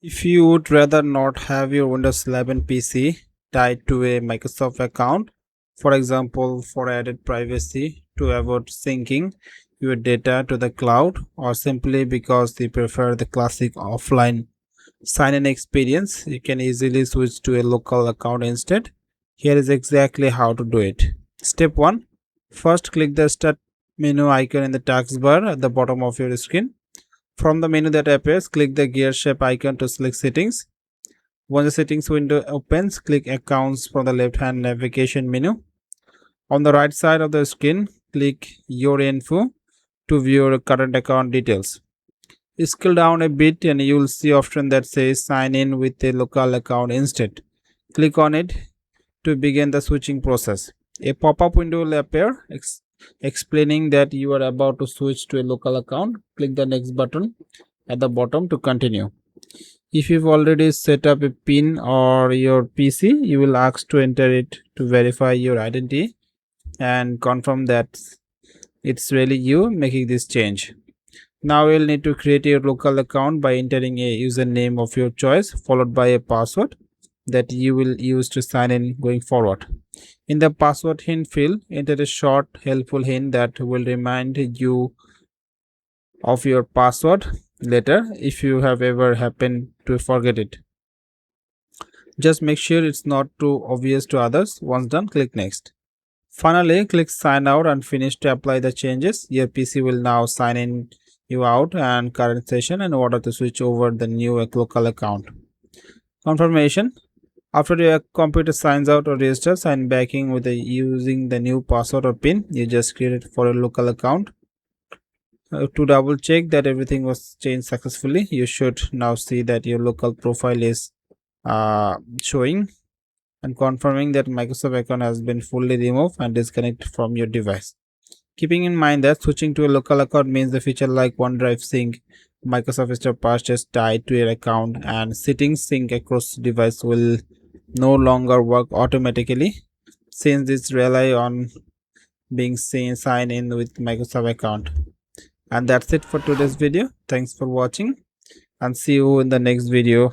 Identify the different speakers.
Speaker 1: If you would rather not have your Windows 11 PC tied to a Microsoft account, for example, for added privacy to avoid syncing your data to the cloud, or simply because you prefer the classic offline sign-in experience, you can easily switch to a local account instead. Here is exactly how to do it. Step 1. First, click the Start menu icon in the taskbar at the bottom of your screen. From the menu that appears, click the gear shape icon to select Settings. Once the Settings window opens, click Accounts from the left-hand navigation menu. On the right side of the screen, click Your Info to view your current account details. Scroll down a bit and you will see option that says Sign in with a local account instead. Click on it to begin the switching process. A pop-up window will appear explaining that you are about to switch to a local account. Click the next button at the bottom to continue. If you've already set up a PIN or your PC, you will ask to enter it to verify your identity and confirm that it's really you making this change. Now you'll need to create your local account by entering a username of your choice followed by a password that you will use to sign in going forward. In the password hint field, enter a short helpful hint that will remind you of your password later if you have ever happened to forget it. Just make sure it's not too obvious to others. Once done, click next. Finally, click sign out and finish to apply the changes. Your PC will now sign in you out and current session in order to switch over the new local account. Confirmation. After your computer signs out or registers, sign back in with using the new password or PIN you just created for a local account. To double check that everything was changed successfully, you should now see that your local profile is showing and confirming that Microsoft account has been fully removed and disconnected from your device. Keeping in mind that switching to a local account means the feature like OneDrive sync, Microsoft Store purchase tied to your account, and settings sync across device will no longer work automatically since this rely on being signed in with Microsoft account. And that's it for today's video. Thanks for watching and see you in the next video.